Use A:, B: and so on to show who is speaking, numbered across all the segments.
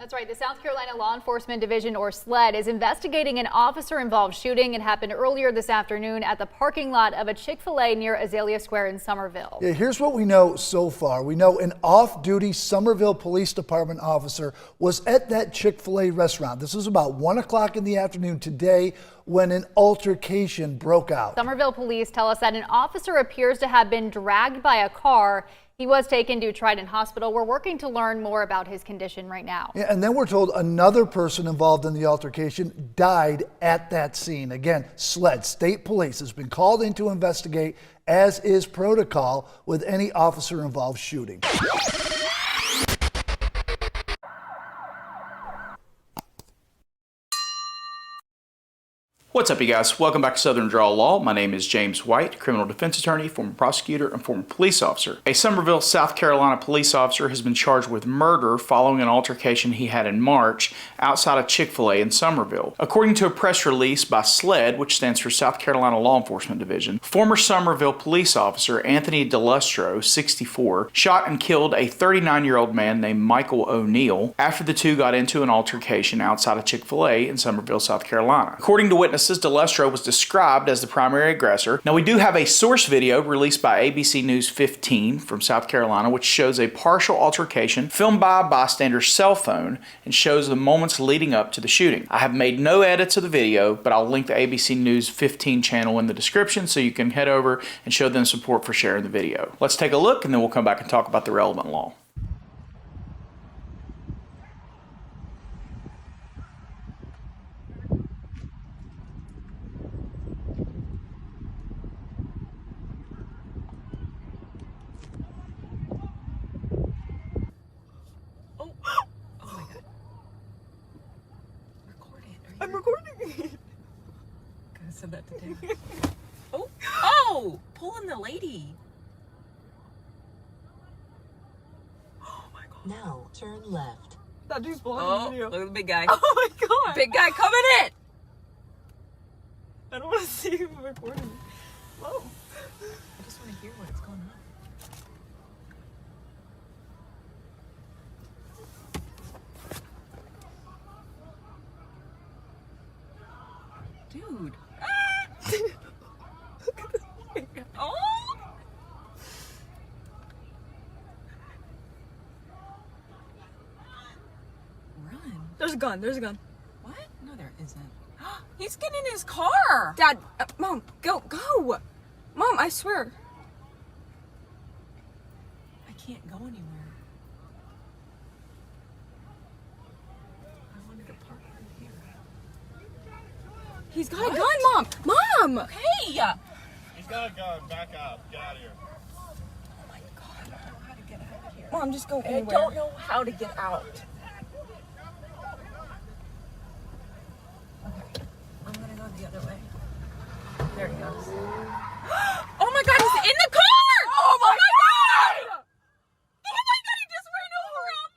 A: That's right. The South Carolina Law Enforcement Division, or Sled, is investigating an officer-involved shooting. It happened earlier this afternoon at the parking lot of a Chick Fil A near Azalea Square in Summerville.
B: Yeah, here's what we know so far. We know an off-duty Summerville Police Department officer was at that Chick Fil A restaurant. This was about 1 o'clock in the afternoon today when an altercation broke out.
A: Summerville police tell us that an officer appears to have been dragged by a car. He was taken to Trident Hospital. We're working to learn more about his condition right now.
B: Yeah, and then we're told another person involved in the altercation died at that scene. Again, Sled State Police has been called in to investigate, as is protocol with any officer-involved shooting.
C: What's up, you guys? Welcome back to Southern Draw Law. My name is James White, criminal defense attorney, former prosecutor, and former police officer. A Summerville, South Carolina police officer has been charged with murder following an altercation he had in March outside of Chick Fil A in Summerville. According to a press release by Sled, which stands for South Carolina Law Enforcement Division, former Summerville police officer Anthony DeLustro, 64, shot and killed a 39-year-old man named Michael O'Neill after the two got into an altercation outside of Chick Fil A in Summerville, South Carolina. According to witnesses, DeLustro was described as the primary aggressor. Now, we do have a source video released by ABC News 15 from South Carolina, which shows a partial altercation filmed by a bystander's cell phone and shows the moments leading up to the shooting. I have made no edits of the video, but I'll link the ABC News 15 channel in the description so you can head over and show them support for sharing the video. Let's take a look, and then we'll come back and talk about the relevant law.
D: I'm recording it. Gotta send that to Dave. Oh! Pulling the lady. Oh my god.
E: Now turn left.
D: That dude's blocking the video. Look at the big guy.
A: Oh my god.
D: Big guy coming in.
A: I don't want to see him recording.
D: Whoa. I just want to hear what's going on. Dude. Look at this thing. Oh! Run.
A: There's a gun. There's a gun.
D: What? No, there isn't. He's getting in his car.
A: Dad, Mom, go. Mom, I swear.
D: I can't go anywhere. I wanted to park right here.
A: He's got a gun, Mom. Mom!
D: Okay.
F: He's got a gun. Back up. Get out of here.
D: Oh my god, I don't know how to get out of here.
A: Mom, just go
D: I
A: anywhere.
D: don't know how to get out. Okay, I'm gonna go the other way. There he goes. Oh my god, he's in the car! Oh my god! Oh my god, he just ran over him!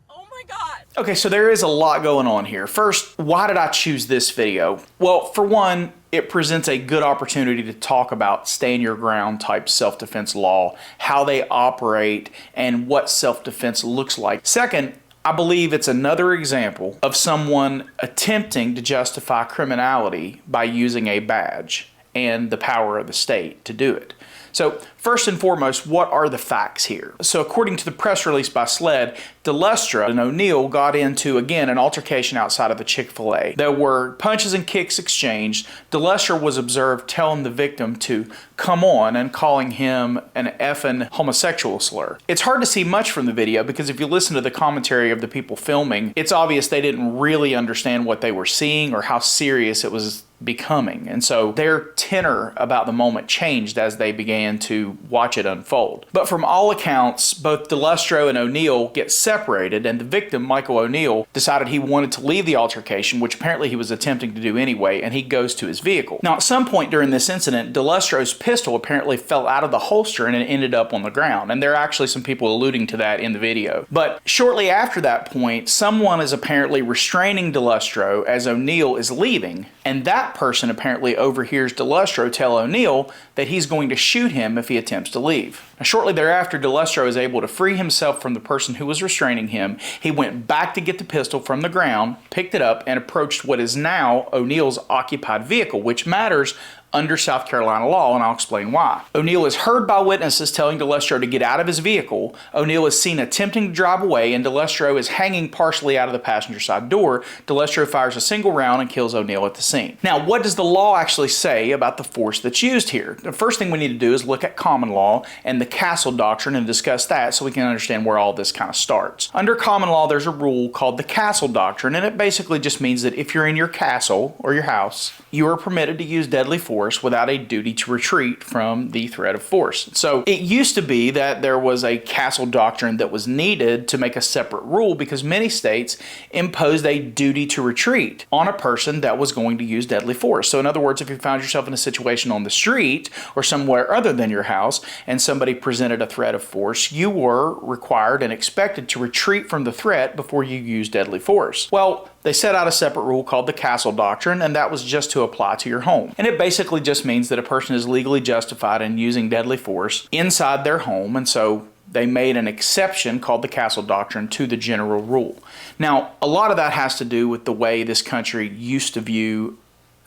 D: Oh my god.
C: Okay, so there is a lot going on here. First, why did I choose this video? Well, for one, it presents a good opportunity to talk about stand your ground type self-defense law, how they operate, and what self-defense looks like. Second, I believe it's another example of someone attempting to justify criminality by using a badge and the power of the state to do it. So first and foremost, what are the facts here? So according to the press release by Sled, DeLustro and O'Neill got into, again, an altercation outside of the Chick Fil A. There were punches and kicks exchanged. DeLustro was observed telling the victim to come on and calling him an effing homosexual slur. It's hard to see much from the video because if you listen to the commentary of the people filming, it's obvious they didn't really understand what they were seeing or how serious it was becoming. And so their tenor about the moment changed as they began to watch it unfold. But from all accounts, both DeLustro and O'Neill get separated, and the victim, Michael O'Neill, decided he wanted to leave the altercation, which apparently he was attempting to do anyway, and he goes to his vehicle. Now, at some point during this incident, DeLustro's pistol apparently fell out of the holster and it ended up on the ground, and there are actually some people alluding to that in the video. But shortly after that point, someone is apparently restraining DeLustro as O'Neill is leaving, And that person apparently overhears DeLustro tell O'Neill that he's going to shoot him if he attempts to leave. Now, shortly thereafter, DeLustro is able to free himself from the person who was restraining him. He went back to get the pistol from the ground, picked it up, and approached what is now O'Neill's occupied vehicle, which matters under South Carolina law, and I'll explain why. O'Neill is heard by witnesses telling DeLustro to get out of his vehicle. O'Neill is seen attempting to drive away, and DeLustro is hanging partially out of the passenger side door. DeLustro fires a single round and kills O'Neill at the scene. Now, what does the law actually say about the force that's used here? The first thing we need to do is look at common law and the castle doctrine and discuss that so we can understand where all this kind of starts. Under common law, there's a rule called the castle doctrine, and it basically just means that if you're in your castle or your house, you are permitted to use deadly force without a duty to retreat from the threat of force. So it used to be that there was a castle doctrine that was needed to make a separate rule because many states imposed a duty to retreat on a person that was going to use deadly force. So in other words, if you found yourself in a situation on the street or somewhere other than your house and somebody presented a threat of force, you were required and expected to retreat from the threat before you used deadly force. Well, they set out a separate rule called the castle doctrine, and that was just to apply to your home. And it basically just means that a person is legally justified in using deadly force inside their home, and so they made an exception called the castle doctrine to the general rule. Now, a lot of that has to do with the way this country used to view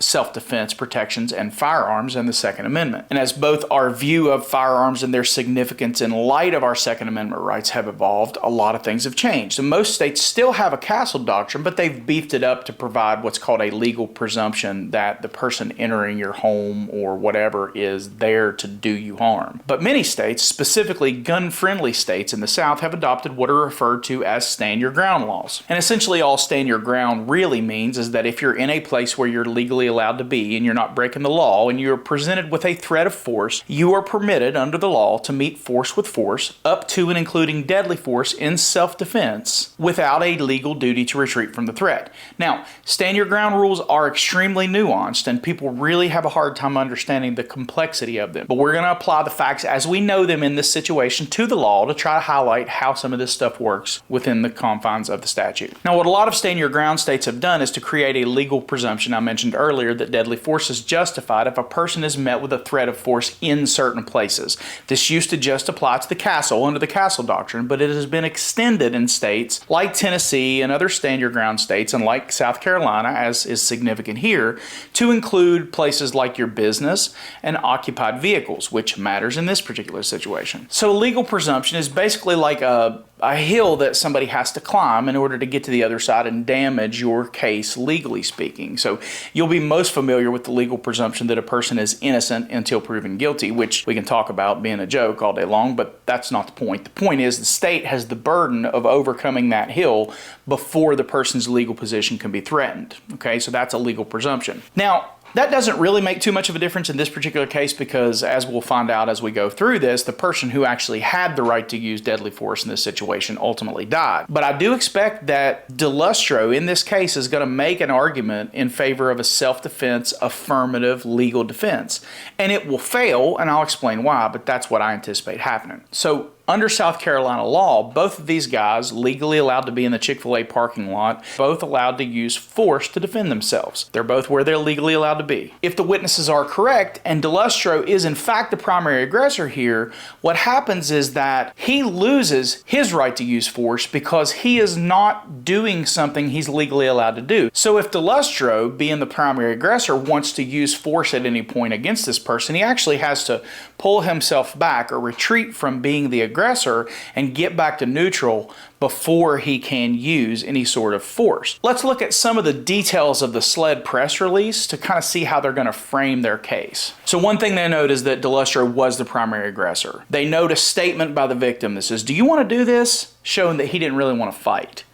C: self-defense protections and firearms in the Second Amendment. And as both our view of firearms and their significance in light of our Second Amendment rights have evolved, a lot of things have changed. And most states still have a castle doctrine, but they've beefed it up to provide what's called a legal presumption that the person entering your home or whatever is there to do you harm. But many states, specifically gun-friendly states in the South, have adopted what are referred to as stand your ground laws. And essentially all stand your ground really means is that if you're in a place where you're legally allowed to be and you're not breaking the law and you're presented with a threat of force, you are permitted under the law to meet force with force up to and including deadly force in self-defense without a legal duty to retreat from the threat. Now, stand your ground rules are extremely nuanced and people really have a hard time understanding the complexity of them. But we're going to apply the facts as we know them in this situation to the law to try to highlight how some of this stuff works within the confines of the statute. Now, what a lot of stand your ground states have done is to create a legal presumption I mentioned earlier that deadly force is justified if a person is met with a threat of force in certain places. This used to just apply to the castle under the castle doctrine, but it has been extended in states like Tennessee and other stand your ground states and like South Carolina, as is significant here, to include places like your business and occupied vehicles, which matters in this particular situation. So a legal presumption is basically like a hill that somebody has to climb in order to get to the other side and damage your case legally speaking. So you'll be most familiar with the legal presumption that a person is innocent until proven guilty, which we can talk about being a joke all day long, but that's not the point. The point is the state has the burden of overcoming that hill before the person's legal position can be threatened. Okay, so that's a legal presumption. Now, that doesn't really make too much of a difference in this particular case because, as we'll find out as we go through this, the person who actually had the right to use deadly force in this situation ultimately died. But I do expect that DeLustro in this case is going to make an argument in favor of a self-defense affirmative legal defense. And it will fail, and I'll explain why, but that's what I anticipate happening. So under South Carolina law, both of these guys legally allowed to be in the Chick Fil A parking lot, both allowed to use force to defend themselves. They're both where they're legally allowed to be. If the witnesses are correct and DeLustro is in fact the primary aggressor here, what happens is that he loses his right to use force because he is not doing something he's legally allowed to do. So if DeLustro, being the primary aggressor, wants to use force at any point against this person, he actually has to pull himself back or retreat from being the aggressor and get back to neutral before he can use any sort of force. Let's look at some of the details of the Sled press release to kind of see how they're going to frame their case. So one thing they note is that DeLustro was the primary aggressor. They note a statement by the victim that says, "Do you want to do this?" showing that he didn't really want to fight.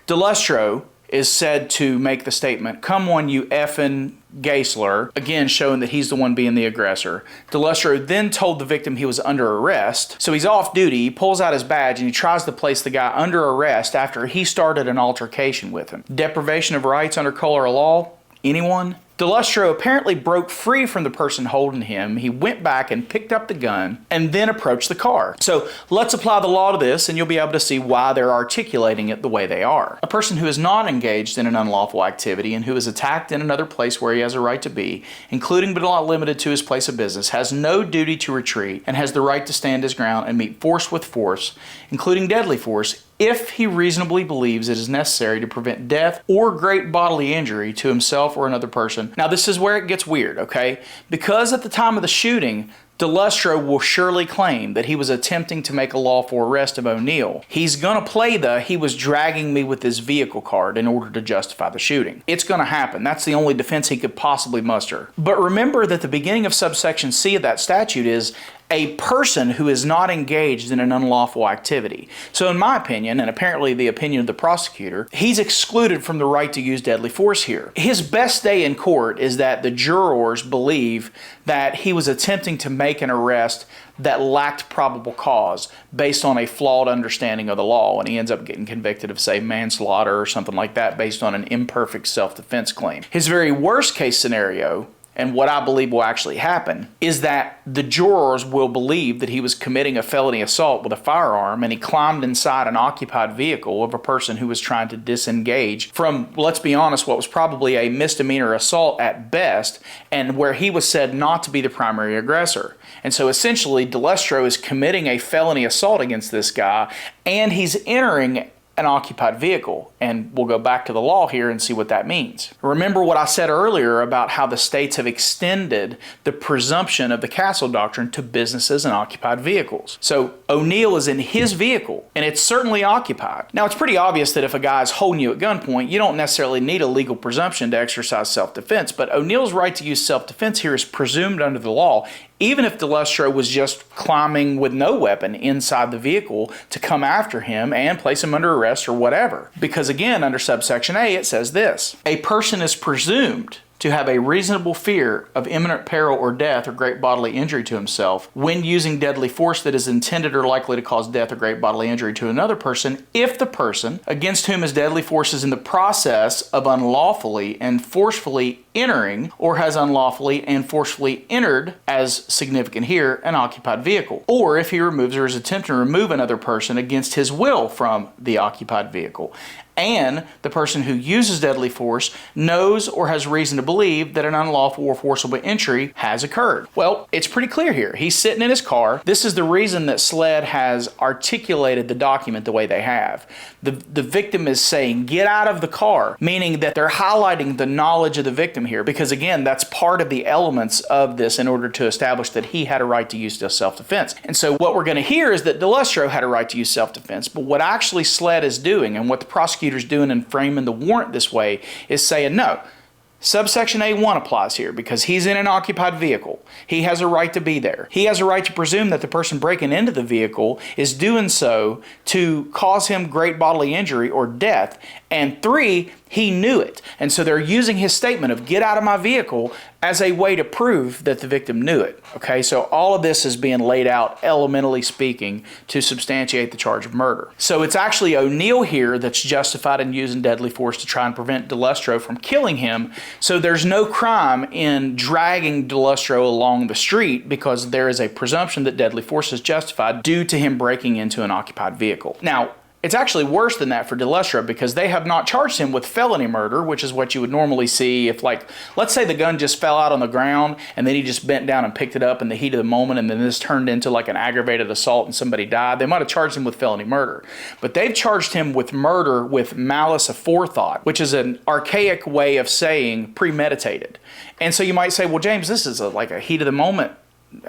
C: DeLustro is said to make the statement, "Come on, you effing gay slur," again showing that he's the one being the aggressor. DeLustro then told the victim he was under arrest, so he's off duty, he pulls out his badge and he tries to place the guy under arrest after he started an altercation with him. Deprivation of rights under color of law? Anyone? DeLustro apparently broke free from the person holding him. He went back and picked up the gun and then approached the car. So let's apply the law to this and you'll be able to see why they're articulating it the way they are. A person who is not engaged in an unlawful activity and who is attacked in another place where he has a right to be, including but not limited to his place of business, has no duty to retreat and has the right to stand his ground and meet force with force, including deadly force, if he reasonably believes it is necessary to prevent death or great bodily injury to himself or another person. Now, this is where it gets weird, okay? Because at the time of the shooting, DeLustro will surely claim that he was attempting to make a lawful arrest of O'Neal. He's going to play the "he was dragging me with his vehicle" card in order to justify the shooting. It's going to happen. That's the only defense he could possibly muster. But remember that the beginning of subsection C of that statute is a person who is not engaged in an unlawful activity. So in my opinion, and apparently the opinion of the prosecutor, he's excluded from the right to use deadly force here. His best day in court is that the jurors believe that he was attempting to make an arrest that lacked probable cause based on a flawed understanding of the law, and he ends up getting convicted of, say, manslaughter or something like that based on an imperfect self-defense claim. His very worst case scenario, and what I believe will actually happen, is that the jurors will believe that he was committing a felony assault with a firearm and he climbed inside an occupied vehicle of a person who was trying to disengage from, let's be honest, what was probably a misdemeanor assault at best, and where he was said not to be the primary aggressor. And so essentially, DeLustro is committing a felony assault against this guy, and he's entering an occupied vehicle. And we'll go back to the law here and see what that means. Remember what I said earlier about how the states have extended the presumption of the Castle Doctrine to businesses and occupied vehicles. So O'Neal is in his vehicle and it's certainly occupied. Now, it's pretty obvious that if a guy is holding you at gunpoint, you don't necessarily need a legal presumption to exercise self-defense, but O'Neal's right to use self-defense here is presumed under the law, even if DeLustro was just climbing with no weapon inside the vehicle to come after him and place him under arrest or whatever. Because again, under subsection A, it says this: a person is presumed to have a reasonable fear of imminent peril or death or great bodily injury to himself when using deadly force that is intended or likely to cause death or great bodily injury to another person, if the person against whom his deadly force is in the process of unlawfully and forcefully entering, or has unlawfully and forcefully entered, as significant here, an occupied vehicle, or if he removes or is attempting to remove another person against his will from the occupied vehicle, and the person who uses deadly force knows or has reason to believe that an unlawful or forcible entry has occurred. Well, it's pretty clear here. He's sitting in his car. This is the reason that Sled has articulated the document the way they have. The victim is saying, get out of the car, meaning that they're highlighting the knowledge of the victim here, because again, that's part of the elements of this in order to establish that he had a right to use self-defense. And so what we're going to hear is that DeLustro had a right to use self-defense, but what actually Sled is doing and what the prosecutor's doing in framing the warrant this way is saying, no, subsection A1 applies here because he's in an occupied vehicle. He has a right to be there. He has a right to presume that the person breaking into the vehicle is doing so to cause him great bodily injury or death. And 3, he knew it. And so they're using his statement of get out of my vehicle as a way to prove that the victim knew it. Okay, so all of this is being laid out, elementally speaking, to substantiate the charge of murder. So it's actually O'Neal here that's justified in using deadly force to try and prevent DeLustro from killing him. So there's no crime in dragging DeLustro along the street because there is a presumption that deadly force is justified due to him breaking into an occupied vehicle. Now, it's actually worse than that for DeLustro because they have not charged him with felony murder, which is what you would normally see if, like, let's say the gun just fell out on the ground and then he just bent down and picked it up in the heat of the moment and then this turned into like an aggravated assault and somebody died. They might have charged him with felony murder. But they've charged him with murder with malice aforethought, which is an archaic way of saying premeditated. And so you might say, well, James, this is like a heat of the moment.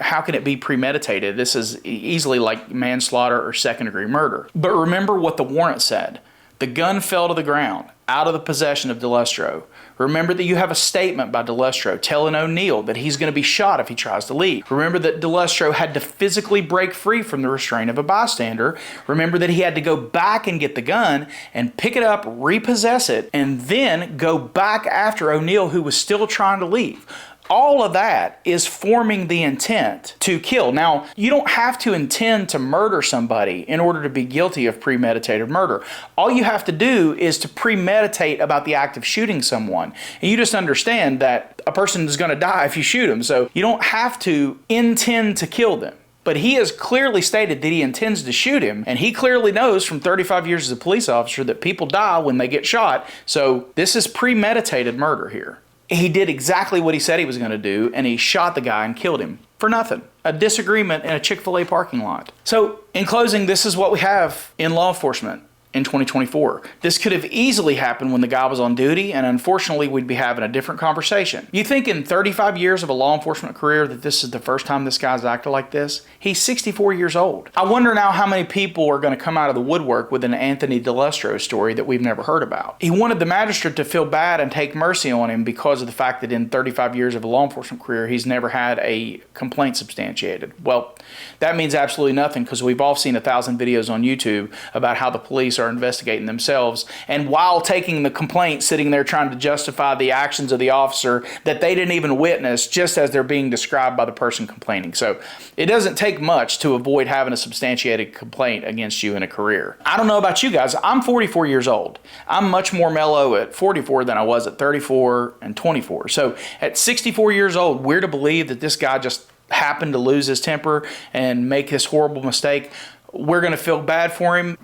C: How can it be premeditated? This is easily like manslaughter or second-degree murder. But remember what the warrant said. The gun fell to the ground, out of the possession of DeLustro. Remember that you have a statement by DeLustro telling O'Neal that he's going to be shot if he tries to leave. Remember that DeLustro had to physically break free from the restraint of a bystander. Remember that he had to go back and get the gun and pick it up, repossess it, and then go back after O'Neal, who was still trying to leave. All of that is forming the intent to kill. Now, you don't have to intend to murder somebody in order to be guilty of premeditated murder. All you have to do is to premeditate about the act of shooting someone. And you just understand that a person is going to die if you shoot him. So you don't have to intend to kill them. But he has clearly stated that he intends to shoot him, and he clearly knows from 35 years as a police officer that people die when they get shot. So this is premeditated murder here. He did exactly what he said he was going to do, and he shot the guy and killed him for nothing. A disagreement in a Chick Fil A parking lot. So in closing, this is what we have in law enforcement in 2024. This could have easily happened when the guy was on duty, and unfortunately we'd be having a different conversation. You think in 35 years of a law enforcement career that this is the first time this guy's acted like this? He's 64 years old. I wonder now how many people are going to come out of the woodwork with an Anthony DeLustro story that we've never heard about. He wanted the magistrate to feel bad and take mercy on him because of the fact that in 35 years of a law enforcement career he's never had a complaint substantiated. Well, that means absolutely nothing, because we've all seen 1,000 videos on YouTube about how the police are investigating themselves, and while taking the complaint, sitting there trying to justify the actions of the officer that they didn't even witness, just as they're being described by the person complaining. So it doesn't take much to avoid having a substantiated complaint against you in a career. I don't know about you guys. I'm 44 years old. I'm much more mellow at 44 than I was at 34 and 24. So at 64 years old, we're to believe that this guy just happened to lose his temper and make this horrible mistake. We're going to feel bad for him.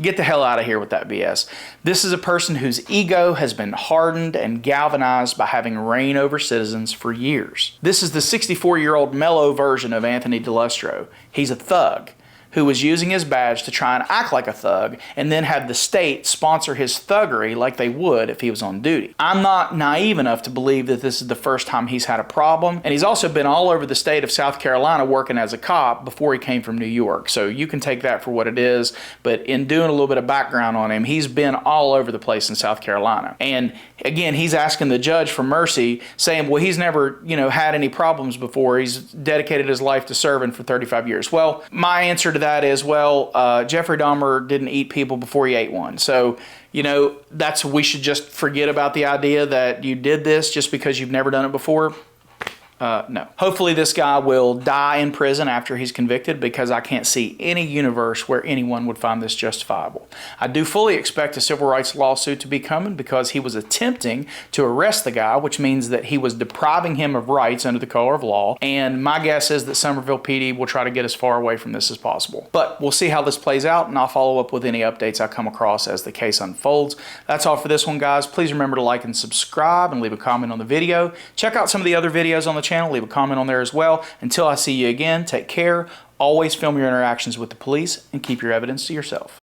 C: Get the hell out of here with that BS. This is a person whose ego has been hardened and galvanized by having reign over citizens for years. This is the 64-year-old mellow version of Anthony DeLustro. He's a thug who was using his badge to try and act like a thug and then have the state sponsor his thuggery like they would if he was on duty. I'm not naive enough to believe that this is the first time he's had a problem, and he's also been all over the state of South Carolina working as a cop before he came from New York, so you can take that for what it is. But in doing a little bit of background on him, he's been all over the place in South Carolina. And again, he's asking the judge for mercy, saying, well, he's never, had any problems before. He's dedicated his life to serving for 35 years. Well, my answer to that is, Jeffrey Dahmer didn't eat people before he ate one. So, we should just forget about the idea that you did this just because you've never done it before. No. Hopefully this guy will die in prison after he's convicted, because I can't see any universe where anyone would find this justifiable. I do fully expect a civil rights lawsuit to be coming, because he was attempting to arrest the guy, which means that he was depriving him of rights under the color of law. And my guess is that Summerville PD will try to get as far away from this as possible. But we'll see how this plays out, and I'll follow up with any updates I come across as the case unfolds. That's all for this one, guys. Please remember to like and subscribe and leave a comment on the video. Check out some of the other videos on the channel. Leave a comment on there as well. Until I see you again, take care. Always film your interactions with the police and keep your evidence to yourself.